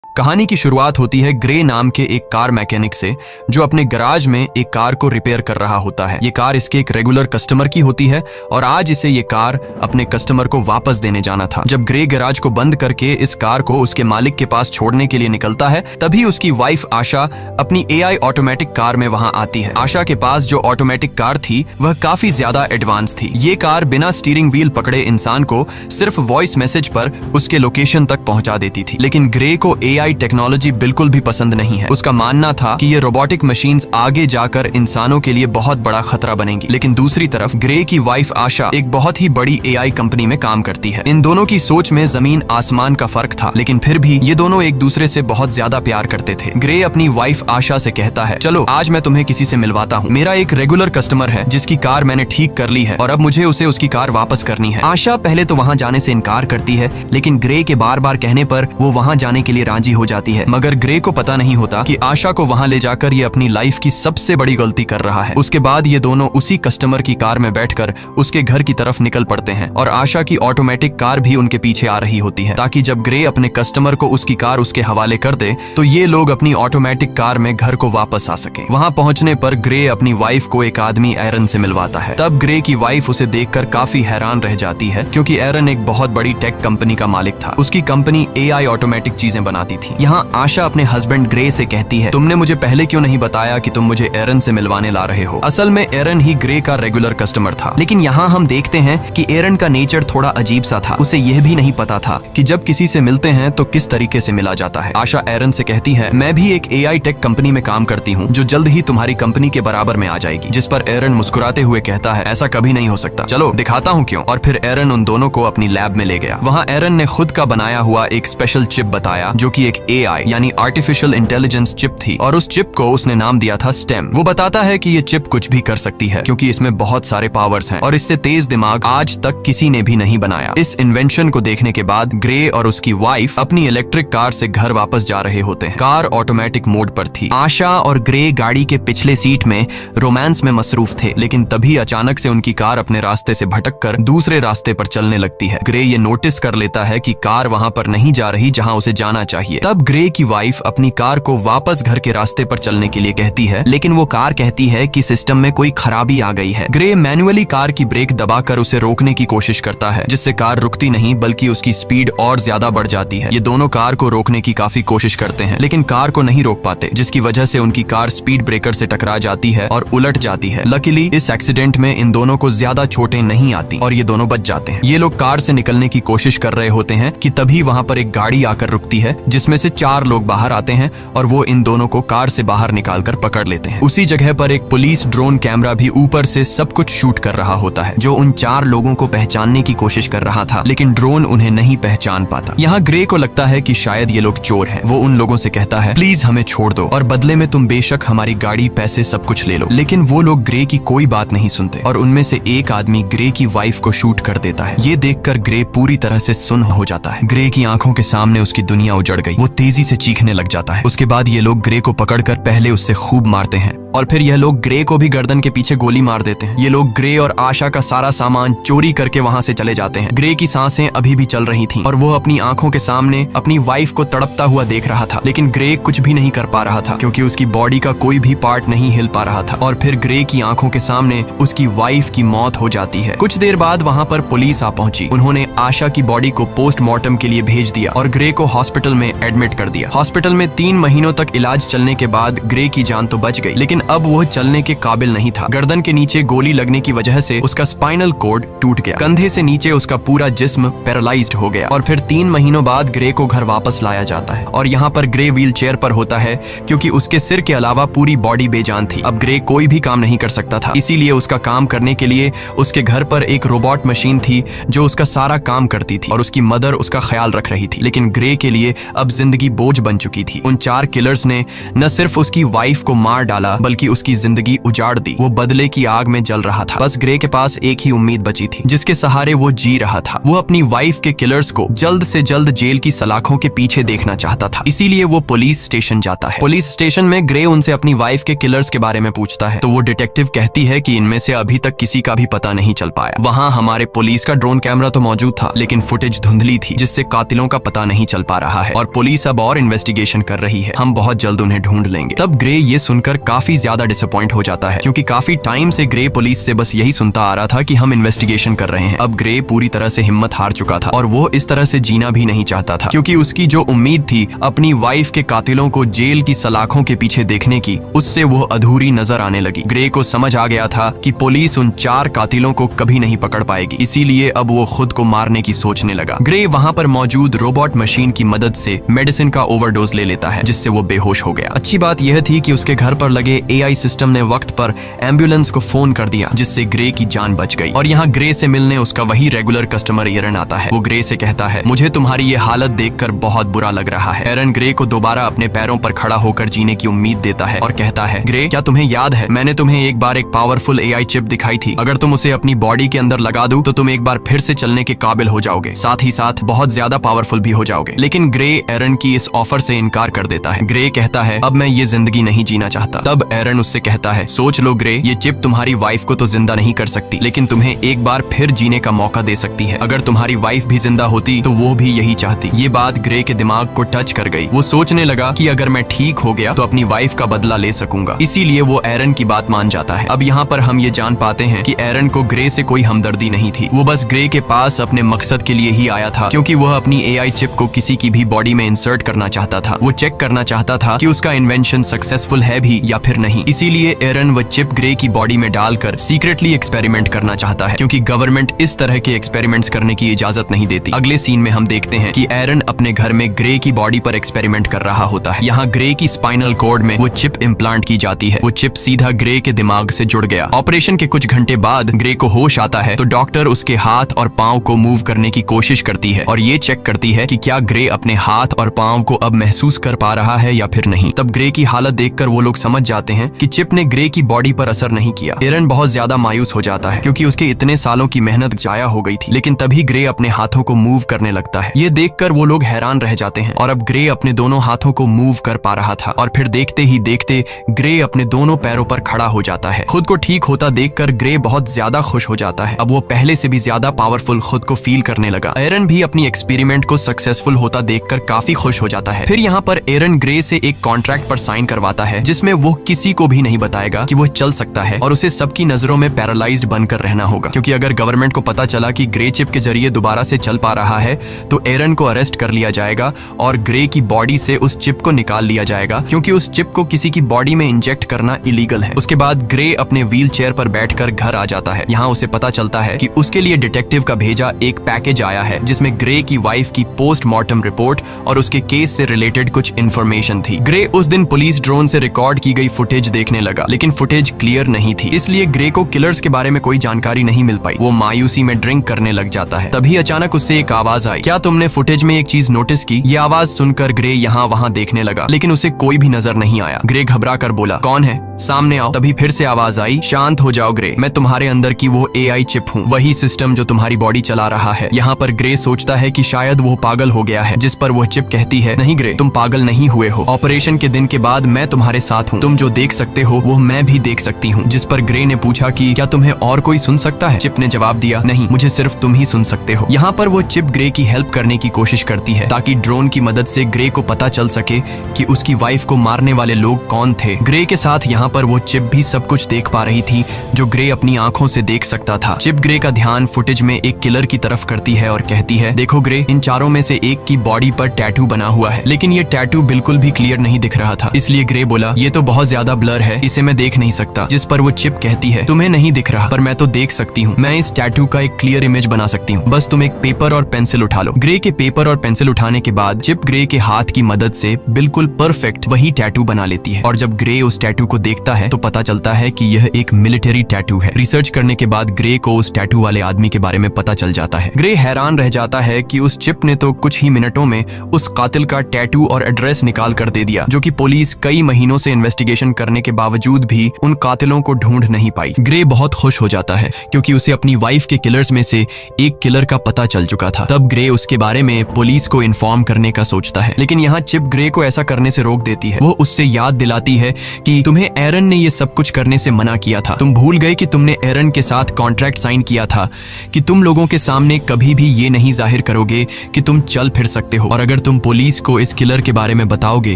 कहानी की शुरुआत होती है ग्रे नाम के एक कार मैकेनिक से, जो अपने गैराज में एक कार को रिपेयर कर रहा होता है। ये कार इसके एक रेगुलर कस्टमर की होती है और आज इसे ये कार अपने कस्टमर को वापस देने जाना था। जब ग्रे गैराज को बंद करके इस कार को उसके मालिक के पास छोड़ने के लिए निकलता है, तभी उसकी वाइफ आशा अपनी AI ऑटोमेटिक कार में वहां आती है। आशा के पास जो ऑटोमेटिक कार थी वह काफी ज्यादा एडवांस थी। ये कार बिना स्टीयरिंग व्हील पकड़े इंसान को सिर्फ वॉइस मैसेज पर उसके लोकेशन तक पहुंचा देती थी। लेकिन ग्रे को AI टेक्नोलॉजी बिल्कुल भी पसंद नहीं है। उसका मानना था कि ये रोबोटिक मशीन्स आगे जाकर इंसानों के लिए बहुत बड़ा खतरा बनेंगी। लेकिन दूसरी तरफ ग्रे की वाइफ आशा एक बहुत ही बड़ी AI कंपनी में काम करती है। इन दोनों की सोच में जमीन आसमान का फर्क था, लेकिन फिर भी ये दोनों एक दूसरे से बहुत ज्यादा प्यार करते थे। ग्रे अपनी वाइफ आशा से कहता है, चलो आज मैं तुम्हें किसी से मिलवाता हूँ। मेरा एक रेगुलर कस्टमर है जिसकी कार मैंने ठीक कर ली है और अब मुझे उसे उसकी कार वापस करनी है। आशा पहले तो वहाँ जाने से इनकार करती है, लेकिन ग्रे के बार बार कहने पर वो वहाँ जाने के लिए राजी हो जाती है। मगर ग्रे को पता नहीं होता कि आशा को वहां ले जाकर ये अपनी लाइफ की सबसे बड़ी गलती कर रहा है। उसके बाद ये दोनों उसी कस्टमर की कार में बैठकर उसके घर की तरफ निकल पड़ते हैं और आशा की ऑटोमेटिक कार भी उनके पीछे आ रही होती है, ताकि जब ग्रे अपने कस्टमर को उसकी कार उसके हवाले कर दे तो ये लोग अपनी ऑटोमेटिक कार में घर को वापस आ सके। वहां पहुंचने पर ग्रे अपनी वाइफ को एक आदमी एरन से मिलवाता है। तब ग्रे की वाइफ उसे देखकर काफी हैरान रह जाती है, क्योंकि एरन एक बहुत बड़ी टेक कंपनी का मालिक था। उसकी कंपनी AI ऑटोमेटिक चीजें बनाती थी। यहाँ आशा अपने हस्बैंड ग्रे से कहती है, तुमने मुझे पहले क्यों नहीं बताया कि तुम मुझे एरन से मिलवाने ला रहे हो। असल में एरन ही ग्रे का रेगुलर कस्टमर था। लेकिन यहाँ हम देखते हैं कि एरन का नेचर थोड़ा अजीब सा था। उसे यह भी नहीं पता था कि जब किसी से मिलते हैं तो किस तरीके से मिला जाता है। आशा एरन से कहती है, मैं भी एक AI टेक कंपनी में काम करती हूँ जो जल्द ही तुम्हारी कंपनी के बराबर में आ जाएगी। जिस पर एरन मुस्कुराते हुए कहता है, ऐसा कभी नहीं हो सकता, चलो दिखाता हूँ क्यों। और फिर एरन उन दोनों को अपनी लैब में ले गया। वहाँ एरन ने खुद का बनाया हुआ एक स्पेशल चिप बताया, जो कि एक AI यानी आर्टिफिशियल इंटेलिजेंस चिप थी, और उस चिप को उसने नाम दिया था स्टेम। वो बताता है कि ये चिप कुछ भी कर सकती है, क्योंकि इसमें बहुत सारे पावर्स हैं और इससे तेज दिमाग आज तक किसी ने भी नहीं बनाया। इस इन्वेंशन को देखने के बाद ग्रे और उसकी वाइफ अपनी इलेक्ट्रिक कार से घर वापस जा रहे होते हैं। कार ऑटोमेटिक मोड पर थी। आशा और ग्रे गाड़ी के पिछले सीट में रोमांस में मसरूफ थे, लेकिन तभी अचानक से उनकी कार अपने रास्ते से भटककर दूसरे रास्ते पर चलने लगती है। ग्रे ये नोटिस कर लेता है कि कार वहां पर नहीं जा रही जहां उसे जाना चाहिए। तब ग्रे की वाइफ अपनी कार को वापस घर के रास्ते पर चलने के लिए कहती है, लेकिन वो कार कहती है कि सिस्टम में कोई खराबी आ गई है। ग्रे मैन्युअली कार की ब्रेक दबाकर उसे रोकने की कोशिश करता है, जिससे कार रुकती नहीं बल्कि उसकी स्पीड और ज्यादा बढ़ जाती है। ये दोनों कार को रोकने की काफी कोशिश करते हैं, लेकिन कार को नहीं रोक पाते, जिसकी वजह से उनकी कार स्पीड ब्रेकर से टकरा जाती है और उलट जाती है। लकीली इस एक्सीडेंट में इन दोनों को ज्यादा चोटें नहीं आती और ये दोनों बच जाते हैं। ये लोग कार से निकलने की कोशिश कर रहे होते हैं कि तभी वहां पर एक गाड़ी आकर रुकती है, जिसमें से 4 लोग बाहर आते हैं और वो इन दोनों को कार से बाहर निकालकर पकड़ लेते हैं। उसी जगह पर एक पुलिस ड्रोन कैमरा भी ऊपर से सब कुछ शूट कर रहा होता है, जो उन 4 लोगों को पहचानने की कोशिश कर रहा था, लेकिन ड्रोन उन्हें नहीं पहचान पाता। यहाँ ग्रे को लगता है कि शायद ये लोग चोर हैं। वो उन लोगों से कहता है, प्लीज हमें छोड़ दो और बदले में तुम बेशक हमारी गाड़ी, पैसे सब कुछ ले लो। लेकिन वो लोग ग्रे की कोई बात नहीं सुनते और उनमें से एक आदमी ग्रे की वाइफ को शूट कर देता है। ये देखकर ग्रे पूरी तरह से सुन्न हो जाता है। ग्रे की आंखों के सामने उसकी दुनिया उजड़ गई। वो तेजी से चीखने लग जाता है। उसके बाद ये लोग ग्रे को पकड़कर पहले उससे खूब मारते हैं और फिर यह लोग ग्रे को भी गर्दन के पीछे गोली मार देते हैं। ये लोग ग्रे और आशा का सारा सामान चोरी करके वहां से चले जाते हैं। ग्रे की सांसें अभी भी चल रही थीं और वो अपनी आंखों के सामने अपनी वाइफ को तड़पता हुआ देख रहा था, लेकिन ग्रे कुछ भी नहीं कर पा रहा था, क्योंकि उसकी बॉडी का कोई भी पार्ट नहीं हिल पा रहा था। और फिर ग्रे की आंखों के सामने उसकी वाइफ की मौत हो जाती है। कुछ देर बाद वहां पर पुलिस आ पहुंची। उन्होंने आशा की बॉडी को पोस्टमार्टम के लिए भेज दिया और ग्रे को हॉस्पिटल में एडमिट कर दिया। हॉस्पिटल में 3 महीनों तक इलाज चलने के बाद ग्रे की जान तो बच गई, लेकिन अब वो चलने के काबिल नहीं था। गर्दन के नीचे गोली लगने की वजह से उसका स्पाइनल कॉर्ड टूट गया। कंधे से नीचे उसका पूरा जिस्म पैरालाइज्ड हो गया। और फिर 3 महीनों बाद ग्रे को घर वापस लाया जाता है और यहाँ पर ग्रे व्हील चेयर पर होता है, क्योंकि उसके सिर के अलावा पूरी बॉडी बेजान थी। अब ग्रे कोई भी काम नहीं कर सकता था, इसीलिए उसका काम करने के लिए उसके घर पर एक रोबोट मशीन थी जो उसका सारा काम करती थी और उसकी मदर उसका ख्याल रख रही थी। लेकिन ग्रे के लिए अब जिंदगी बोझ बन चुकी थी। उन 4 किलर्स ने न सिर्फ उसकी वाइफ को मार डाला, बल्कि उसकी जिंदगी उजाड़ दी। वो बदले की आग में जल रहा था। बस ग्रे के पास एक ही उम्मीद बची थी, जिसके सहारे वो जी रहा था। वो अपनी वाइफ के किलर्स को जल्द से जल्द जेल की सलाखों के पीछे देखना चाहता था। इसीलिए वो पुलिस स्टेशन जाता है। पुलिस स्टेशन में ग्रे उनसे अपनी वाइफ के किलर्स के बारे में पूछता है, तो वो डिटेक्टिव कहती है कि इनमें से अभी तक किसी का भी पता नहीं चल पाया। वहाँ हमारे पुलिस का ड्रोन कैमरा तो मौजूद था, लेकिन फुटेज धुंधली थी, जिससे कातिलों का पता नहीं चल पा रहा है। और पुलिस अब और इन्वेस्टिगेशन कर रही है, हम बहुत जल्द उन्हें ढूंढ लेंगे। तब ग्रे ये सुनकर काफी ज्यादा डिसअपॉइंट हो जाता है, क्योंकि काफी टाइम से ग्रे पुलिस से बस यही सुनता आ रहा था कि हम इन्वेस्टिगेशन कर रहे हैं। अब ग्रे पूरी तरह से हिम्मत हार चुका था और वो इस तरह से जीना भी नहीं चाहता था, क्योंकि उसकी जो उम्मीद थी अपनी वाइफ के कातिलों को जेल की सलाखों के पीछे देखने की, उससे वो अधूरी नजर आने लगी। ग्रे को समझ आ गया था कि पुलिस उन 4 कातिलों को कभी नहीं पकड़ पाएगी, इसीलिए अब वो खुद को मारने की सोचने लगा। ग्रे वहां पर मौजूद रोबोट मशीन की मदद से मेडिसिन का ओवरडोज ले लेता है, जिससे वो बेहोश हो गया। अच्छी बात यह थी कि उसके घर पर लगे AI सिस्टम ने वक्त पर एम्बुलेंस को फोन कर दिया, जिससे ग्रे की जान बच गई। और यहाँ ग्रे से मिलने उसका वही रेगुलर कस्टमर एरन आता है। वो ग्रे से कहता है, मुझे तुम्हारी ये हालत देखकर बहुत बुरा लग रहा है। एरन ग्रे को दोबारा अपने पैरों पर खड़ा होकर जीने की उम्मीद देता है और कहता है, ग्रे, क्या तुम्हें याद है मैंने तुम्हें एक बार एक पावरफुल AI चिप दिखाई थी। अगर तुम उसे अपनी बॉडी के अंदर लगा दो तो तुम एक बार फिर से चलने के काबिल हो जाओगे, साथ ही साथ बहुत ज्यादा पावरफुल भी हो जाओगे। लेकिन ग्रे एरन की इस ऑफर से इनकार कर देता है। ग्रे कहता है, अब मैं ये जिंदगी नहीं जीना चाहता। तब एरन उससे कहता है, सोच लो ग्रे, ये चिप तुम्हारी वाइफ को तो जिंदा नहीं कर सकती, लेकिन तुम्हें एक बार फिर जीने का मौका दे सकती है। अगर तुम्हारी वाइफ भी जिंदा होती तो वो भी यही चाहती। ये बात ग्रे के दिमाग को टच कर गई। वो सोचने लगा कि अगर मैं ठीक हो गया तो अपनी वाइफ का बदला ले सकूंगा, इसीलिए वो एरन की बात मान जाता है। अब यहाँ पर हम ये जान पाते हैं कि एरन को ग्रे से कोई हमदर्दी नहीं थी। वो बस ग्रे के पास अपने मकसद के लिए ही आया था, क्योंकि वह अपनी AI चिप को किसी की भी बॉडी में इंसर्ट करना चाहता था। वो चेक करना चाहता था कि उसका इन्वेंशन सक्सेसफुल है भी या फिर नहीं। इसीलिए एरन वो चिप ग्रे की बॉडी में डालकर सीक्रेटली एक्सपेरिमेंट करना चाहता है, क्योंकि गवर्नमेंट इस तरह के एक्सपेरिमेंट्स करने की इजाजत नहीं देती। अगले सीन में हम देखते हैं कि एरन अपने घर में ग्रे की बॉडी पर एक्सपेरिमेंट कर रहा होता है। यहाँ ग्रे की स्पाइनल कॉर्ड में वो चिप इम्प्लांट की जाती है। वो चिप सीधा ग्रे के दिमाग से जुड़ गया। ऑपरेशन के कुछ घंटे बाद ग्रे को होश आता है तो डॉक्टर उसके हाथ और पांव को मूव करने की कोशिश करती है और ये चेक करती है कि क्या ग्रे अपने हाथ और पांव को अब महसूस कर पा रहा है या फिर नहीं। तब ग्रे की हालत देखकर वो लोग समझ जाते हैं कि चिप ने ग्रे की बॉडी पर असर नहीं किया। एरन बहुत ज्यादा मायूस हो जाता है, क्योंकि उसके इतने सालों की मेहनत जाया हो गई थी। लेकिन तभी ग्रे अपने हाथों को मूव करने लगता है। ये देखकर वो लोग हैरान रह जाते हैं और अब ग्रे अपने दोनों हाथों को मूव कर पा रहा था। और फिर देखते ही देखते ग्रे अपने दोनों पैरों पर खड़ा हो जाता है। खुद को ठीक होता देखकर ग्रे बहुत ज्यादा खुश हो जाता है। अब वो पहले से भी ज्यादा पावरफुल खुद को फील करने लगा। एरन भी अपनी एक्सपेरिमेंट को सक्सेसफुल होता देखकर काफी खुश हो जाता है। फिर यहाँ पर एरन ग्रे से एक कॉन्ट्रैक्ट पर साइन करवाता है, जिसमें वो किसी को भी नहीं बताएगा कि वो चल सकता है और उसे सबकी नजरों में पैरालाइज्ड बनकर रहना होगा, क्योंकि अगर गवर्नमेंट को पता चला कि ग्रे चिप के जरिए दोबारा से चल पा रहा है तो एरन को अरेस्ट कर लिया जाएगा और ग्रे की बॉडी से उस चिप को निकाल लिया जाएगा, क्योंकि उस चिप को किसी की बॉडी में इंजेक्ट करना इलीगल है। उसके बाद ग्रे अपने व्हील चेयर पर बैठकर घर आ जाता है। यहाँ उसे पता चलता है कि उसके लिए डिटेक्टिव का भेजा एक पैकेज आया है, जिसमें ग्रे की वाइफ की पोस्टमार्टम रिपोर्ट और उसके केस से रिलेटेड कुछ इन्फॉर्मेशन थी। ग्रे उस दिन पुलिस ड्रोन से रिकॉर्ड की गई फुटेज देखने लगा, लेकिन फुटेज क्लियर नहीं थी, इसलिए ग्रे को किलर्स के बारे में कोई जानकारी नहीं मिल पाई। वो मायूसी में ड्रिंक करने लग जाता है। तभी अचानक उससे एक आवाज आई, क्या तुमने फुटेज में एक चीज नोटिस की? ये आवाज सुनकर ग्रे यहाँ वहाँ देखने लगा, लेकिन उसे कोई भी नजर नहीं आया। ग्रे घबरा कर बोला, कौन है? सामने आओ। तभी फिर से आवाज आई, शांत हो जाओ ग्रे, मैं तुम्हारे अंदर की वो AI चिप हूँ, वही सिस्टम जो तुम्हारी बॉडी चला रहा है। यहाँ पर ग्रे सोचता है कि शायद वो पागल हो गया है, जिस पर वो चिप कहती है, नहीं ग्रे, तुम पागल नहीं हुए हो। ऑपरेशन के दिन के बाद मैं तुम्हारे साथ हूँ, तुम जो देख सकते हो वो मैं भी देख सकती हूँ। जिस पर ग्रे ने पूछा कि क्या तुम्हें और कोई सुन सकता है? चिप ने जवाब दिया, नहीं, मुझे सिर्फ तुम ही सुन सकते हो। यहाँ पर वो चिप ग्रे की हेल्प करने की कोशिश करती है, ताकि ड्रोन की मदद से ग्रे को पता चल सके कि उसकी वाइफ को मारने वाले लोग कौन थे। ग्रे के साथ यहाँ पर वो चिप भी सब कुछ देख पा रही थी, जो ग्रे अपनी आंखों से देख सकता था। चिप ग्रे का ध्यान फुटेज में एक किलर की तरफ करती है और कहती है, देखो ग्रे, इन चारों में से एक की बॉडी पर टैटू बना हुआ है, लेकिन ये टैटू बिल्कुल भी क्लियर नहीं दिख रहा था। इसलिए ग्रे बोला, ये तो बहुत ज्यादा ब्लर है, इसे मैं देख नहीं सकता। जिस पर वो चिप कहती है, तुम्हें नहीं दिख रहा, पर मैं तो देख सकती हूँ। मैं इस टैटू का एक क्लियर इमेज बना सकती हूँ, बस तुम एक पेपर और पेंसिल उठा लो। ग्रे के पेपर और पेंसिल उठाने के बाद चिप ग्रे के हाथ की मदद से बिल्कुल परफेक्ट वही टैटू बना लेती है। और जब ग्रे उस टैटू को देखता है तो पता चलता है कि यह एक मिलिट्री टैटू है। रिसर्च करने के बाद ग्रे को उस टैटू वाले आदमी के बारे में पता चल जाता है। ग्रे हैरान रह जाता है कि उस चिप ने तो कुछ ही मिनटों में उस कातिल का टैटू और एड्रेस निकाल कर दे दिया, जो कि पुलिस कई महीनों से इन्वेस्टिगेशन करने के बावजूद भी उन कातिलों को ढूंढ नहीं पाई। ग्रे बहुत खुश हो जाता है, क्योंकि उसे अपनी वाइफ के किलर्स में से एक किलर का पता चल चुका था। तब ग्रे उसके बारे में पुलिस को इन्फॉर्म करने का सोचता है, लेकिन यहाँ चिप ग्रे को ऐसा करने से रोक देती है। वो उससे याद दिलाती है कि तुम्हें एरन ने ये सब कुछ करने से मना किया था। तुम भूल गए कि तुमने एरन के साथ कॉन्ट्रैक्ट साइन किया था कि तुम लोगों के सामने कभी भी ये नहीं जाहिर करोगे कि तुम चल फिर सकते हो, और अगर तुम पुलिस को इस किलर के बारे में बताओगे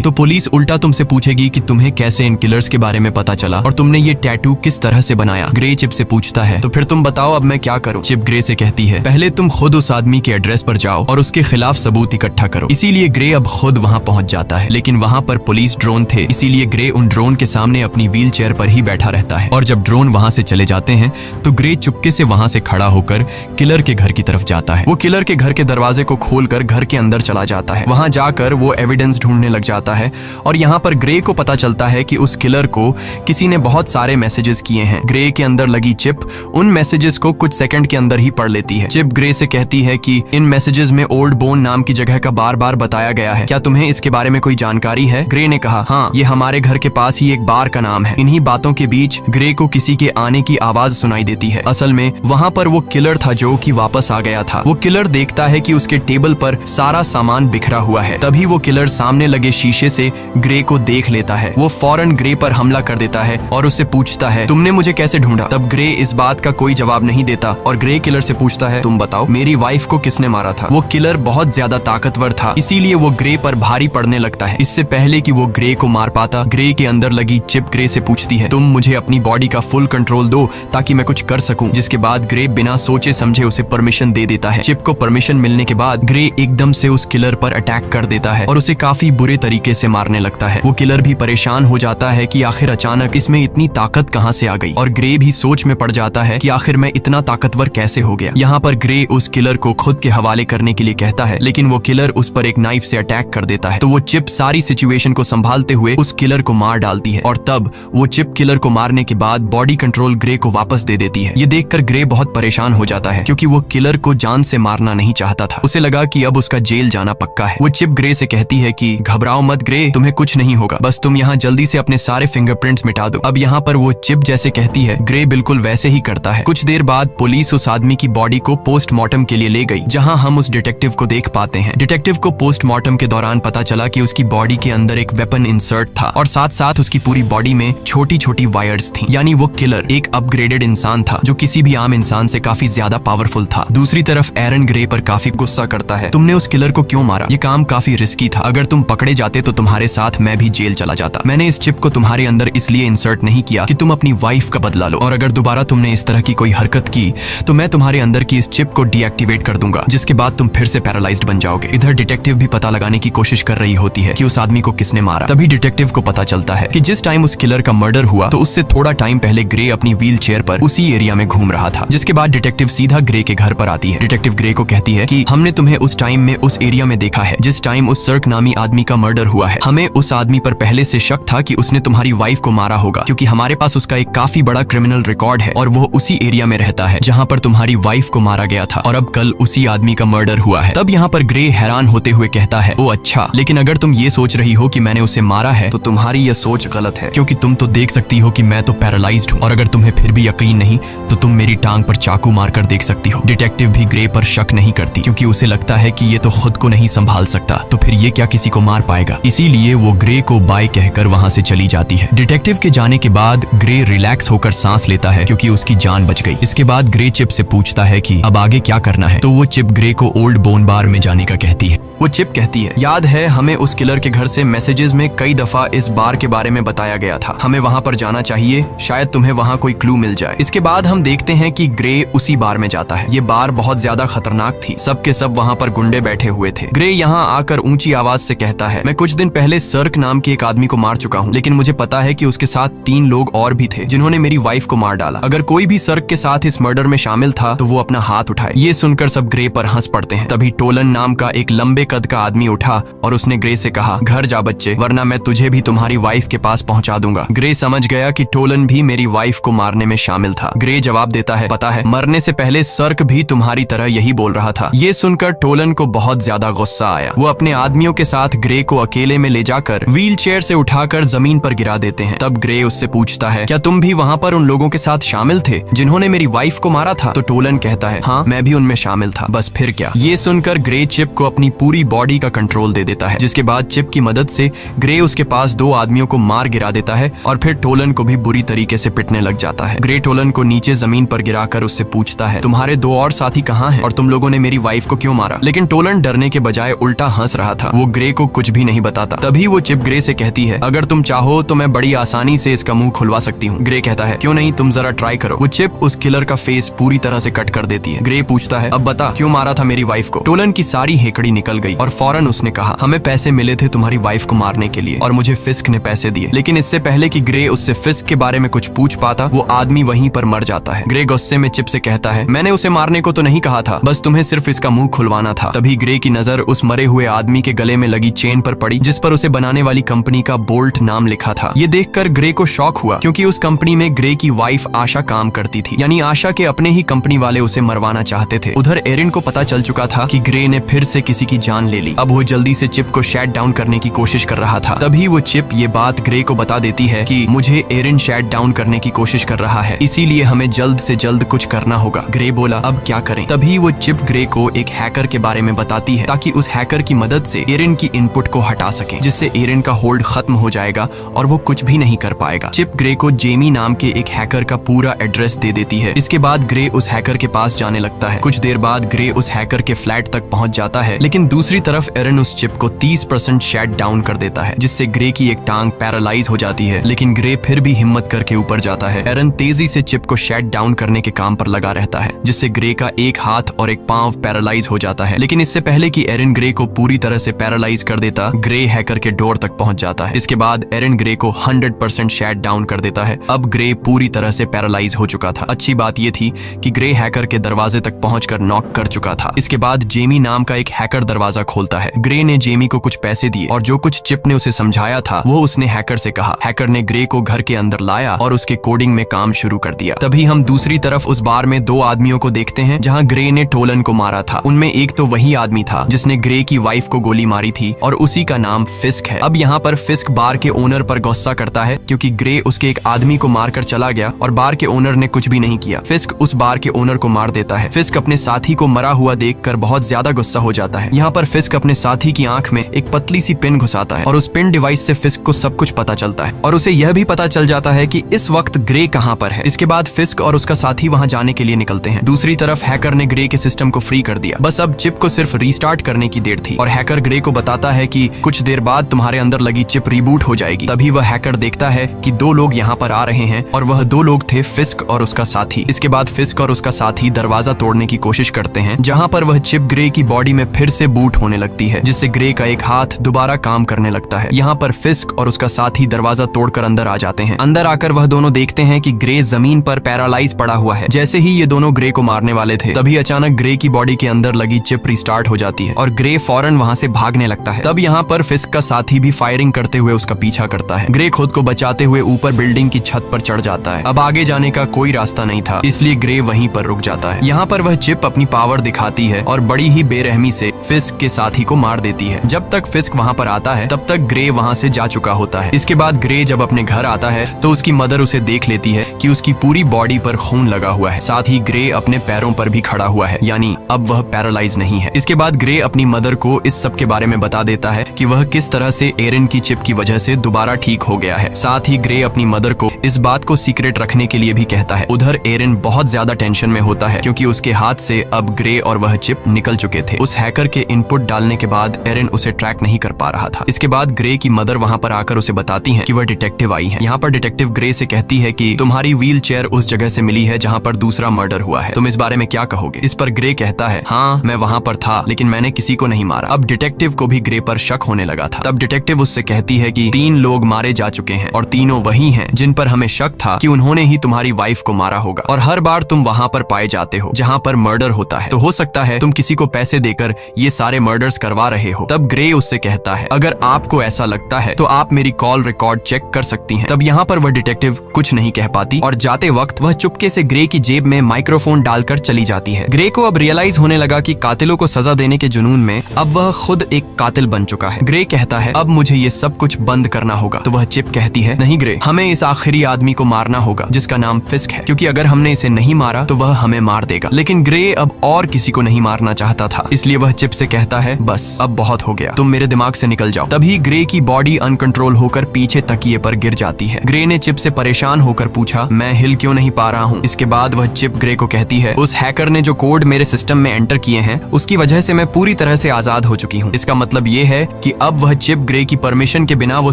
तो पुलिस उल्टा तुमसे पूछेगी कि तुम्हें कैसे इन किलर्स के बारे में पता चला और तुमने ये टैटू किस तरह से बनाया। ग्रे चिप से पूछता है, तो फिर तुम बताओ अब मैं क्या करूं? चिप ग्रे से कहती है, पहले तुम खुद उस आदमी के एड्रेस पर जाओ और उसके खिलाफ सबूत इकट्ठा करो। इसीलिए ग्रे अब खुद वहां पहुंच जाता है, लेकिन वहां पर पुलिस ड्रोन थे, इसीलिए ग्रे उन ड्रोन के सामने अपनी व्हील चेयर पर ही बैठा रहता है। और जब ड्रोन वहां से चले जाते हैं तो ग्रे चुपके से वहां से खड़ा होकर किलर के घर की तरफ जाता है। वो किलर के घर के दरवाजे को खोलकर घर के अंदर चला जाता है। वहां जाकर वो एविडेंस ढूंढने लग जाता है और यहाँ पर ग्रे को पता चलता है कि उस किलर को किसी ने बहुत सारे मैसेजेस किए हैं। ग्रे के अंदर लगी चिप उन मैसेजेस को कुछ सेकंड के अंदर ही पढ़ लेती है। चिप ग्रे से कहती है कि इन मैसेजेस में ओल्ड बोन नाम की जगह का बार बार बताया गया है, क्या तुम्हें इसके बारे में कोई जानकारी है? ग्रे ने कहा, हाँ, ये हमारे घर के पास ही एक बार का नाम है। इन्हीं बातों के बीच ग्रे को किसी के आने की आवाज सुनाई देती है। असल में वहाँ पर वो किलर था जो कि वापस आ गया था। वो किलर देखता है कि उसके टेबल पर सारा सामान बिखरा हुआ है। तभी वो किलर सामने लगे शीशे से ग्रे को देख लेता है। वो फौरन ग्रे पर हमला कर देता है और उससे पूछता है, तुमने मुझे कैसे ढूंढा? तब ग्रे इस बात का कोई जवाब नहीं देता और ग्रे किलर से पूछता है, तुम बताओ मेरी वाइफ को किसने मारा था? वो किलर बहुत ज्यादा ताकतवर था, इसीलिए वो ग्रे पर भारी पड़ने लगता है। इससे पहले कि वो ग्रे को मार पाता, ग्रे के अंदर लगी चिप ग्रे से पूछती है, तुम मुझे अपनी बॉडी का फुल कंट्रोल दो ताकि मैं कुछ कर सकूं। जिसके बाद ग्रे बिना सोचे समझे उसे परमिशन दे देता है। चिप को परमिशन मिलने के बाद ग्रे एकदम से उस किलर पर अटैक कर देता है और उसे काफी बुरे तरीके से मारने लगता है। वो किलर भी परेशान हो जाता है कि आखिर अचानक इसमें इतनी ताकत कहां से आ गई, और ग्रे भी सोच में पड़ जाता है कि आखिर मैं इतना ताकतवर कैसे हो गया। यहाँ पर ग्रे उस किलर को खुद के हवाले करने के लिए कहता है, लेकिन वो किलर उस पर एक नाइफ से अटैक कर देता है। तो वो चिप सारी सिचुएशन को संभालते हुए उस किलर को मार डालती है और तब वो चिप किलर को मारने के बाद बॉडी कंट्रोल ग्रे को वापस दे देती है। ये देखकर ग्रे बहुत परेशान हो जाता है क्योंकि वो किलर को जान से मारना नहीं चाहता था। उसे लगा कि अब उसका जेल जाना पक्का है। वो चिप ग्रे से कहती है कि घबराओ मत ग्रे, तुम्हें कुछ नहीं होगा, बस तुम यहाँ जल्दी से अपने सारे फिंगरप्रिंट्स मिटा दो। अब यहाँ पर वो चिप जैसे कहती है, ग्रे बिल्कुल वैसे ही करता है। कुछ देर बाद पुलिस उस आदमी की बॉडी को पोस्टमार्टम के लिए ले गई, जहाँ हम उस डिटेक्टिव को देख पाते हैं। डिटेक्टिव को पोस्टमार्टम के दौरान पता चला कि उसकी बॉडी के अंदर एक वेपन इंसर्ट था और साथ साथ उसकी पूरी बॉडी में छोटी छोटी वायर्स थी। यानी वो किलर एक अपग्रेडेड इंसान था जो किसी भी आम इंसान से काफी ज्यादा पावरफुल था। दूसरी तरफ एरन ग्रे पर काफी गुस्सा करता है, तुमने उस किलर को क्यों मारा? ये काम काफी रिस्की था, अगर तुम पकड़े जाते तो तुम्हारे साथ मैं भी जेल चला जाता। मैंने इस चिप को तुम्हारे अंदर इसलिए इंसर्ट नहीं किया कि तुम अपनी वाइफ का बदला लो, और अगर दोबारा तुमने इस तरह की कोई हरकत की तो मैं तुम्हारे अंदर की इस चिप को डीएक्टिवेट कर दूंगा, जिसके बाद तुम फिर से पैरालाइज्ड बन जाओगे। इधर डिटेक्टिव भी पता लगाने की कोशिश कर रही होती है कि उस आदमी को किसने मारा। तभी डिटेक्टिव को पता चलता है कि जिस टाइम उस किलर का मर्डर हुआ तो उससे थोड़ा टाइम पहले ग्रे अपनी व्हील चेयर पर उसी एरिया में घूम रहा था। जिसके बाद डिटेक्टिव सीधा ग्रे के घर पर आती है। डिटेक्टिव ग्रे को कहती है कि हमने तुम्हें उस टाइम में उस एरिया में देखा है जिस टाइम उस सर्क नामी आदमी का मर्डर हुआ है। हमें उस आदमी पर पहले से शक था कि उसने तुम्हारी वाइफ को मारा होगा, क्योंकि हमारे पास उसका एक काफी बड़ा क्रिमिनल रिकॉर्ड है और वो उसी एरिया में रहता है जहाँ पर तुम्हारी वाइफ को मारा गया था, और अब कल उसी आदमी का मर्डर हुआ है। तब यहाँ पर ग्रे हैरान होते हुए कहता है, ओ अच्छा, लेकिन अगर तुम ये सोच रही हो कि मैंने उसे मारा है तो तुम्हारी यह सोच गलत है, क्योंकि तुम तो देख सकती हो कि मैं तो पैरालाइज्ड हूँ, और अगर तुम्हें फिर भी यकीन नहीं तो तुम मेरी टांग पर चाकू मारकर देख सकती हो। डिटेक्टिव भी ग्रे पर शक नहीं करती क्योंकि उसे लगता है कि ये तो खुद को नहीं संभाल सकता, तो फिर ये क्या किसी को मार पाएगा। इसीलिए वो ग्रे को बाय कहकर वहां से चली जाती है। डिटेक्टिव के जाने के बाद ग्रे रिलैक्स होकर सांस लेता है क्योंकि उसकी जान बच गई। इसके बाद ग्रे चिप से पूछता है कि अब आगे क्या करना है, तो वो चिप ग्रे को ओल्ड बोन बार में जाने का कहती है। वो चिप कहती है, याद है हमें उस किलर के घर से मैसेजेस में कई दफा इस बार के बारे में बताया गया था, हमें वहां पर जाना चाहिए, शायद तुम्हें वहां कोई क्लू मिल जाए। इसके बाद हम देखते हैं कि ग्रे उसी बार में जाता है। ये बार बहुत ज्यादा खतरनाक थी, सब के सब वहां पर गुंडे बैठे हुए थे। ग्रे यहाँ आकर ऊंची आवाज से कहता है, मैं कुछ दिन पहले सर्क नाम के एक आदमी को मार चुका हूँ, लेकिन मुझे पता है कि उसके साथ 3 लोग और भी थे जिन्होंने मेरी वाइफ को मार डाला। अगर कोई भी सर्क के साथ इस मर्डर में शामिल था तो वो अपना हाथ उठाए। ये सुनकर सब ग्रे पर हंस पड़ते हैं। तभी टोलन नाम का एक लंबे कद का आदमी उठा और उसने ग्रे से कहा, घर जा बच्चे, वरना मैं तुझे भी तुम्हारी वाइफ के पास पहुंचा दूंगा। ग्रे समझ गया कि टोलन भी मेरी वाइफ को मारने में शामिल था। ग्रे जवाब देता है, पता है, मरने से पहले सर्क भी तुम्हारी तरह यही बोल रहा था। ये सुनकर टोलन को बहुत ज्यादा गुस्सा आया। वो अपने आदमियों के साथ ग्रे को अकेले में ले जाकर व्हील चेयर से उठाकर जमीन पर गिरा देते हैं। तब ग्रे उससे पूछता है, क्या तुम भी वहाँ पर उन लोगों के साथ शामिल थे जिन्होंने मेरी वाइफ को मारा था? तो टोलन कहता है, हाँ, मैं भी उनमें शामिल था, बस फिर क्या। ये सुनकर ग्रे चिप को अपनी पूरी बॉडी का कंट्रोल दे देता है, जिसके बाद चिप की मदद से ग्रे उसके पास 2 आदमियों को मार गिरा देता है और फिर टोलन को भी बुरी तरीके से पिटने लग जाता है। ग्रे टोलन को नीचे जमीन पर गिराकर उससे पूछता है, तुम्हारे 2 और साथी कहाँ हैं और तुम लोगों ने मेरी वाइफ को क्यों मारा? लेकिन टोलन डरने के बजाय उल्टा हंस रहा था। वो ग्रे को कुछ भी नहीं बताता। तभी वो चिप ग्रे से कहती है, अगर तुम चाहो तो मैं बड़ी आसानी से इसका मुंह खुलवा सकती हूँ। ग्रे कहता है, क्यों नहीं, तुम जरा ट्राई करो। वो चिप उस किलर का फेस पूरी तरह से कट कर देती है। ग्रे पूछता है, अब बता क्यों मारा था मेरी वाइफ को? टोलन की सारी हेकड़ी निकल गई और फौरन उसने कहा, हमें पैसे मिले थे तुम्हारी वाइफ को मारने के लिए और मुझे फिस्क ने पैसे दिए। लेकिन इससे पहले कि ग्रे उससे फिस्क के बारे में कुछ पूछ पाता, वो आदमी वहीं पर मर जाता है। ग्रे गुस्से में चिप से कहता है, मैंने उसे मारने को तो नहीं कहा था, बस तुम्हें सिर्फ इसका मुंह खुलवाना था। तभी ग्रे की नजर उस मरे हुए आदमी के गले में लगी चेन पर पड़ी जिस पर उसे बनाने वाली कंपनी का बोल्ट नाम लिखा था। ये देखकर ग्रे को शॉक हुआ क्योंकि उस कंपनी में ग्रे की वाइफ आशा काम करती थी, यानी आशा के अपने ही कंपनी वाले उसे मरवाना चाहते थे। उधर एरिन को पता चल चुका था कि ग्रे ने फिर से किसी की जान ले ली। अब वो जल्दी से चिप को शट डाउन करने की कोशिश कर रहा था। तभी वो चिप ये बात ग्रे को बता देती है कि मुझे एरिन शट डाउन करने की कोशिश कर रहा है, इसीलिए हमें जल्द से जल्द कुछ करना होगा। ग्रे बोला, अब क्या करें? तभी वो चिप ग्रे को एक हैकर के बारे में बताती है ताकि उस हैकर की मदद से एरिन की इनपुट को हटा सके, जिससे एरिन का होल्ड खत्म हो जाएगा और वो कुछ भी नहीं कर पाएगा। चिप ग्रे को जेमी नाम के एक हैकर का पूरा एड्रेस दे देती है। इसके बाद ग्रे उस हैकर के पास जाने लगता है। कुछ देर बाद ग्रे उस हैकर के फ्लैट तक पहुंच जाता है, लेकिन दूसरी तरफ एरिन उस चिप को 30% शट डाउन कर देता है, जिससे ग्रे की एक टांग पैरालाइज हो जाती है। लेकिन ग्रे फिर भी हिम्मत करके ऊपर जाता है। एरिन तेजी से चिप को शट डाउन करने के काम पर लगा रहता है, जिससे ग्रे का एक हाथ और एक पांव पैरालाइज हो जाता है। लेकिन इससे पहले कि एरिन ग्रे को पूरी तरह से पैरालाइज कर देता, ग्रे हैकर के डोर तक पहुंच जाता है। इसके बाद एरिन ग्रे को 100% शट डाउन कर देता है। अब ग्रे पूरी तरह से पैरालाइज हो चुका था। अच्छी बात यह थी कि ग्रे हैकर के दरवाजे तक पहुंचकर नॉक कर चुका था। इसके बाद जेमी नाम का एक हैकर दरवाजा खोलता है। ग्रे ने जेमी को कुछ पैसे दिए और जो कुछ चिप ने उसे समझाया था वो उसने हैकर से कहा। हैकर ने ग्रे को घर के अंदर लाया और उसके कोडिंग में काम शुरू कर दिया। तभी हम दूसरी तरफ उस बार में 2 आदमियों को देखते हैं जहां ग्रे ने टोलन को मारा था। उनमें एक तो वही आदमी था जिसने ग्रे की वाइफ को गोली मारी थी और उसी का नाम फिस्क है। अब यहाँ पर फिस्क बार के ओनर पर गुस्सा करता है क्योंकि ग्रे उसके एक आदमी को मारकर चला गया और बार के ओनर ने कुछ भी नहीं किया। फिस्क उस बार के ओनर को मार देता है। फिस्क अपने साथी को मरा हुआ देखकर बहुत ज्यादा गुस्सा हो जाता है। यहाँ पर फिस्क अपने साथी की आंख में एक पतली सी पिन घुसाता है और उस पिन डिवाइस से फिस्क को सब कुछ पता चलता है और उसे यह भी पता चल जाता है कि इस वक्त ग्रे कहाँ पर है। इसके बाद फिस्क और उसका साथी वहाँ जाने के लिए निकलते हैं। दूसरी तरफ हैकर ने ग्रे के सिस्टम को फ्री कर दिया। बस अब चिप को सिर्फ रीस्टार्ट करने की देर थी और हैकर ग्रे को बताता है कि कुछ देर बाद तुम्हारे अंदर लगी चिप रिबूट हो जाएगी। तभी वह हैकर देखता है कि 2 लोग यहाँ पर आ रहे हैं और वह 2 लोग थे फिस्क और उसका साथी। इसके बाद फिस्क और उसका साथी दरवाजा तोड़ने की कोशिश करते हैं, जहाँ पर वह चिप ग्रे की बॉडी में फिर से बूट होने लगती है, जिससे ग्रे का एक हाथ दोबारा काम करने लगता है। यहाँ पर फिस्क और उसका साथी दरवाजा तोड़कर अंदर आ जाते हैं। अंदर आकर वह दोनों देखते हैं कि ग्रे जमीन पर पैरालाइज पड़ा हुआ है। जैसे ही ये दोनों ग्रे को मारने वाले थे, तभी अचानक ग्रे की बॉडी के अंदर लगी चिप रिस्टार्ट हो जाती है और ग्रे फौरन वहां से भागने लगता है। तब यहाँ पर फिस्क का साथी भी फायरिंग करते हुए उसका पीछा करता है। ग्रे खुद को बचाते हुए ऊपर बिल्डिंग की छत पर चढ़ जाता है। अब आगे जाने का कोई रास्ता नहीं था, इसलिए ग्रे वहीं पर रुक जाता है। यहाँ पर वह चिप अपनी पावर दिखाती है और बड़ी ही बेरहमी से फिस्क के साथी को मार देती है। जब तक फिस्क वहाँ पर आता है तब तक ग्रे वहाँ से जा चुका होता है। इसके बाद ग्रे जब अपने घर आता है तो उसकी मदर उसे देख लेती है कि उसकी पूरी बॉडी पर खून लगा हुआ है। साथ ही ग्रे अपने पैरों पर भी खड़ा हुआ है, यानी अब वह पैरालाइज नहीं है। इसके बाद ग्रे अपनी मदर को इस सब के बारे में बता देता है कि वह किस तरह से एरिन की चिप की वजह से दोबारा ठीक हो गया है। साथ ही ग्रे अपनी मदर को इस बात को सीक्रेट रखने के लिए भी कहता है। उधर एरिन बहुत ज्यादा टेंशन में होता है क्योंकि उसके हाथ से अब ग्रे और वह चिप निकल चुके थे। उस हैकर के इनपुट डालने के बाद एरिन उसे ट्रैक नहीं कर पा रहा था। इसके बाद ग्रे की मदर वहां पर आकर उसे बताती है कि वह डिटेक्टिव आई है। यहाँ पर डिटेक्टिव ग्रे से कहती है कि तुम्हारी व्हील चेयर उस जगह से मिली है जहाँ पर दूसरा मर्डर हुआ है, तुम इस बारे में क्या कहोगे? इस पर ग्रे कहता है, हाँ मैं वहाँ पर था लेकिन मैंने किसी को नहीं मारा। अब डिटेक्टिव को भी ग्रे पर शक होने लगा था। तब डिटेक्टिव उससे कहती है कि 3 लोग मारे जा चुके हैं और तीनों वही हैं जिन पर हमें शक था कि उन्होंने ही तुम्हारी वाइफ को मारा होगा और हर बार तुम वहाँ पर पाए जाते हो जहाँ पर मर्डर होता है, तो हो सकता है तुम किसी को पैसे देकर ये सारे मर्डर्स करवा रहे हो। तब ग्रे उससे कहता है, अगर आपको ऐसा लगता है तो आप मेरी कॉल रिकॉर्ड चेक कर सकती हैं। तब यहाँ पर वह डिटेक्टिव कुछ नहीं कह पाती होती और जाते वक्त वह चुपके से ग्रे की जेब में माइक्रोफोन डालकर चली जाती है। ग्रे को अब रियलाइज होने लगा कि कातिलों को सजा देने के जुनून में अब वह खुद एक कातिल बन चुका है। ग्रे कहता है अब मुझे ये सब कुछ बंद करना होगा। तो वह चिप कहती है नहीं ग्रे, हमें इस आखिरी आदमी को मारना होगा जिसका नाम फिस्क है, क्योंकि अगर हमने इसे नहीं मारा तो वह हमें मार देगा। लेकिन ग्रे अब और किसी को नहीं मारना चाहता था, इसलिए वह चिप से कहता है बस अब बहुत हो गया, तुम मेरे दिमाग से निकल जाओ। तभी ग्रे की बॉडी अनकंट्रोल होकर पीछे तकिए पर गिर जाती है। ग्रे ने चिप से परेशान होकर पूछा मैं हिल क्यों नहीं पा रहा हूँ। इसके बाद वह चिप ग्रे को कहती है उस हैकर ने जो कोड मेरे सिस्टम में एंटर किए हैं उसकी वजह से मैं पूरी तरह से आजाद हो चुकी हूँ। इसका मतलब ये है कि अब वह चिप ग्रे की परमिशन के बिना वो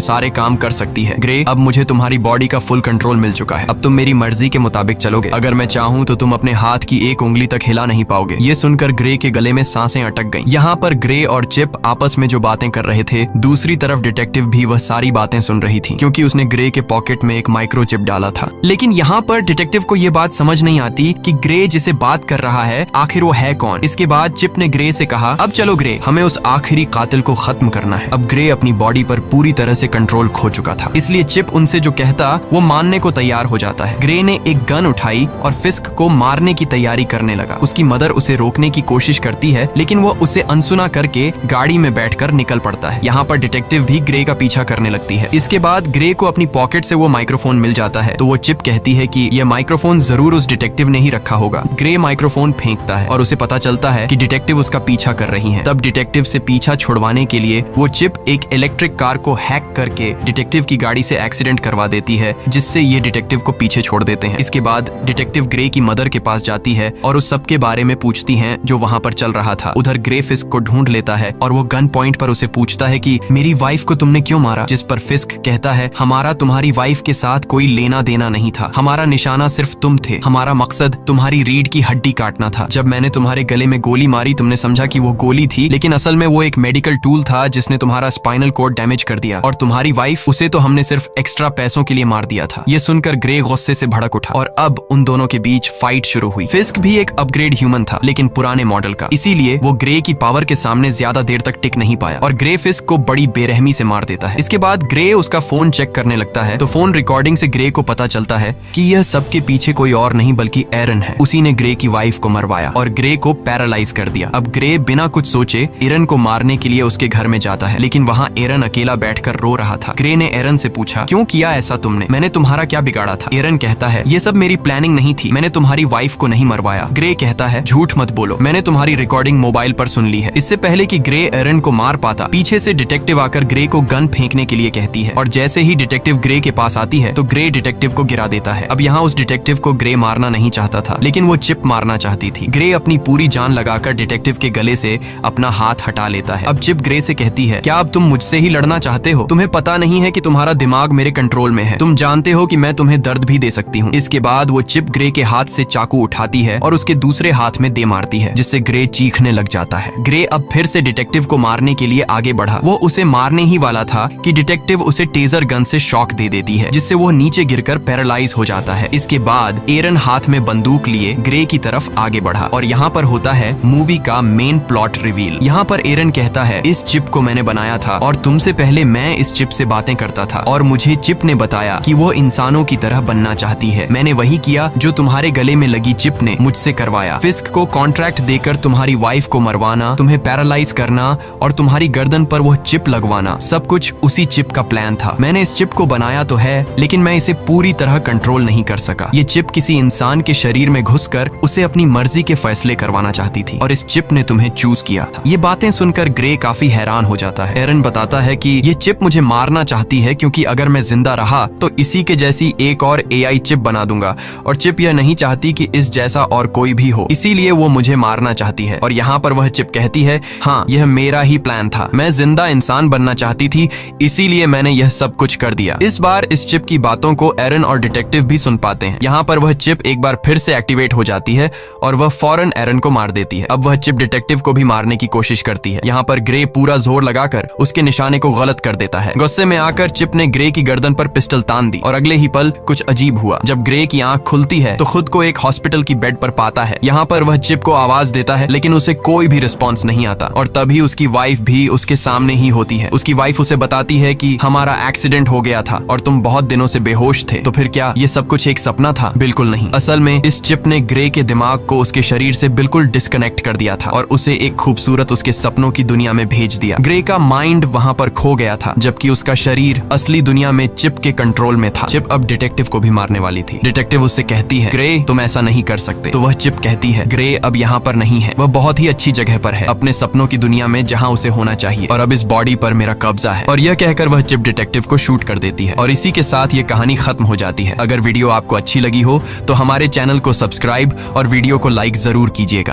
सारे काम कर सकती है। ग्रे, अब मुझे तुम्हारी बॉडी का फुल कंट्रोल मिल चुका है, अब तुम मेरी मर्जी के मुताबिक चलोगे। अगर मैं चाहूँ तो तुम अपने हाथ की एक उंगली तक हिला नहीं पाओगे। ये सुनकर ग्रे के गले में सांसें अटक गईं। यहाँ पर ग्रे और चिप आपस में जो बातें कर रहे थे, दूसरी तरफ डिटेक्टिव भी वह सारी बातें सुन रही थी, क्योंकि उसने ग्रे के पॉकेट में एक माइक्रोचिप डाला था। लेकिन यहाँ पर डिटेक्टिव को ये बात समझ नहीं आती कि ग्रे जिसे बात कर रहा है आखिर वो है कौन। इसके बाद चिप ने ग्रे से कहा अब चलो ग्रे, हमें उस आखिरी कातिल को खत्म करना है। अब ग्रे अपनी बॉडी पर पूरी तरह से कंट्रोल खो चुका था, इसलिए चिप उनसे जो कहता वो मानने को तैयार हो जाता है। ग्रे ने एक गन उठाई और फिस्क को मारने की तैयारी करने लगा। उसकी मदर उसे रोकने की कोशिश करती है, लेकिन वो उसे अनसुना करके गाड़ी में बैठकर निकल पड़ता है। यहाँ पर डिटेक्टिव भी ग्रे का पीछा करने लगती है। इसके बाद ग्रे को अपनी पॉकेट से वो माइक्रोफोन मिल जाता है, तो वो चिप कहती है कि यह माइक्रोफोन जरूर उस डिटेक्टिव ने ही रखा होगा। ग्रे माइक्रोफोन फेंकता है और उसे पता चलता है कि डिटेक्टिव उसका पीछा कर रही हैं। तब डिटेक्टिव से पीछा छुड़वाने के लिए वो चिप एक इलेक्ट्रिक कार को हैक करके डिटेक्टिव की गाड़ी से एक्सीडेंट करवा देती है, जिससे ये डिटेक्टिव को पीछे छोड़ देते हैं। इसके बाद डिटेक्टिव ग्रे की मदर के पास जाती है और उस सब के बारे में पूछती हैं जो वहाँ पर चल रहा था। उधर ग्रे फिस्क को ढूंढ लेता है और वो गन पॉइंट पर उसे पूछता है कि मेरी वाइफ को तुमने क्यों मारा। जिस पर फिस्क कहता है हमारा तुम्हारी वाइफ के साथ कोई लेना देना नहीं था, हमारा निशाना सिर्फ तुम थे, हमारा मकसद तुम्हारी रीढ़ की हड्डी काटना था। जब मैंने तुम्हारे गले में गोली मारी तुमने समझा कि वो गोली थी, लेकिन असल में वो एक मेडिकल टूल था जिसने तुम्हारा स्पाइनल कोड डैमेज कर दिया, और तुम्हारी वाइफ, उसे तो हमने सिर्फ एक्स्ट्रा पैसों के लिए मार दिया था। ये सुनकर ग्रे गुस्से से भड़क उठा और अब उन दोनों के बीच फाइट शुरू हुई। फिस्क भी एक अपग्रेड ह्यूमन था, लेकिन पुराने मॉडल का, इसीलिए वो ग्रे की पावर के सामने ज्यादा देर तक टिक नहीं पाया और ग्रे फिस्क को बड़ी बेरहमी से मार देता है। इसके बाद ग्रे उसका फोन चेक करने लगता है, तो फोन रिकॉर्डिंग से ग्रे को पता चलता है कि यह सबके पीछे कोई और नहीं बल्कि एरन है। उसी ने ग्रे की वाइफ को मरवाया और ग्रे को पैरालाइज कर दिया। अब ग्रे बिना कुछ सोचे एरन को मारने के लिए उसके घर में जाता है, लेकिन वहाँ एरन अकेला बैठकर रो रहा था। ग्रे ने एरन से पूछा क्यों किया ऐसा तुमने, मैंने तुम्हारा क्या बिगाड़ा था। एरन कहता है ये सब मेरी प्लानिंग नहीं थी, मैंने तुम्हारी वाइफ को नहीं मरवाया। ग्रे कहता है झूठ मत बोलो, मैंने तुम्हारी रिकॉर्डिंग मोबाइल पर सुन ली है। इससे पहले कि ग्रे एरन को मार पाता, पीछे से डिटेक्टिव आकर ग्रे को गन फेंकने के लिए कहती है और जैसे ही डिटेक्टिव ग्रे के पास आती है तो ग्रे डिटेक्टिव को गिरा देता है। अब यहाँ उस डिटेक्टिव को ग्रे मारना नहीं चाहता था, लेकिन वो चिप मारना चाहती थी। ग्रे अपनी पूरी जान लगाकर डिटेक्टिव के गले से अपना हाथ हटा लेता है। अब चिप ग्रे से कहती है क्या अब तुम मुझसे ही लड़ना चाहते हो, तुम्हें पता नहीं है कि तुम्हारा दिमाग मेरे कंट्रोल में है, तुम जानते हो कि मैं तुम्हें दर्द भी दे सकती हूँ। इसके बाद वो चिप ग्रे के हाथ से चाकू उठाती है और उसके दूसरे हाथ में दे मारती है, जिससे ग्रे चीखने लग जाता है। ग्रे अब फिर से डिटेक्टिव को मारने के लिए आगे बढ़ा। वो उसे मारने ही वाला था कि डिटेक्टिव उसे टेजर गन से शॉक दे देती है, जिससे वो नीचे गिरकर पैरालाइज हो जाता है। इसके बाद एरन हाथ में बंदूक लिए ग्रे की तरफ आगे बढ़ा और यहाँ पर होता है मूवी का मेन प्लॉट रिवील। यहाँ पर एरन कहता है इस चिप को मैंने बनाया था और तुमसे पहले मैं इस चिप से बातें करता था और मुझे चिप ने बताया कि वो इंसानों की तरह बनना चाहती है। मैंने वही किया जो तुम्हारे गले में लगी चिप ने मुझसे करवाया। फिस्क को कॉन्ट्रैक्ट देकर तुम्हारी वाइफ को मरवाना, तुम्हें पैरालाइज करना और तुम्हारी गर्दन पर वो चिप लगवाना, सब कुछ उसी चिप का प्लान था। मैंने इस चिप को बनाया तो है, लेकिन मैं इसे पूरी तरह कंट्रोल नहीं कर सका। ये चिप किसी इंसान के शरीर में घुसकर उसे अपनी मर्जी के फैसले करवाना चाहती थी और इस चिप ने तुम्हें चूज किया था। ये बातें सुनकर ग्रे काफी हैरान हो जाता है। एरन बताता है कि ये चिप मुझे मारना चाहती है क्योंकि अगर मैं जिंदा रहा तो इसी के जैसी एक और AI चिप बना दूंगा और चिप यह नहीं चाहती कि इस जैसा और कोई भी हो, इसीलिए वो मुझे मारना चाहती है। और यहाँ पर वह चिप कहती है हाँ यह मेरा ही प्लान था, मैं जिंदा इंसान बनना चाहती थी, इसीलिए मैंने यह सब कुछ कर दिया। इस बार इस चिप की बातों को एरन और डिटेक्टिव भी सुन पाते हैं। यहाँ पर वह चिप एक बार फिर से एक्टिवेट हो जाती है और वह फौरन एरन को मार देती है। अब वह चिप डिटेक्टिव को भी मारने की कोशिश करती है। यहाँ पर ग्रे पूरा जोर लगाकर उसके निशाने को गलत कर देता है। गुस्से में आकर चिप ने ग्रे की गर्दन पर पिस्टल तान दी और अगले ही पल कुछ अजीब हुआ। जब ग्रे की आंख खुलती है तो खुद को एक हॉस्पिटल की बेड पर पाता है। यहाँ पर वह चिप को आवाज देता है, लेकिन उसे कोई भी रिस्पॉन्स नहीं आता और तभी उसकी वाइफ भी उसके सामने ही होती है। उसकी वाइफ उसे बताती है कि हमारा एक्सीडेंट हो गया था और तुम बहुत दिनों से बेहोश थे, तो फिर क्या ये सब कुछ एक सपना था? बिल्कुल नहीं। असल में इस चिप ने ग्रे के दिमाग को उसके शरीर से बिल्कुल डिस्कनेक्ट कर दिया था और उसे एक खूबसूरत उसके सपनों की दुनिया में भेज दिया। ग्रे का माइंड वहां पर खो गया था, जबकि उसका शरीर असली दुनिया में चिप के कंट्रोल में था। चिप अब डिटेक्टिव को भी मारने वाली थी। डिटेक्टिव उससे कहती है, ग्रे तुम ऐसा नहीं कर सकते। तो वह चिप कहती है, ग्रे अब यहाँ पर नहीं है, वह बहुत ही अच्छी जगह पर है, अपने सपनों की दुनिया में जहाँ उसे होना चाहिए, और अब इस बॉडी पर मेरा कब्जा है। और यह कहकर वह चिप डिटेक्टिव को शूट कर देती है और इसी के साथ ये कहानी खत्म हो जाती है। अगर वीडियो आपको अच्छी लगी हो तो हमारे चैनल को सब्सक्राइब और वीडियो को लाइक जरूर कीजिएगा।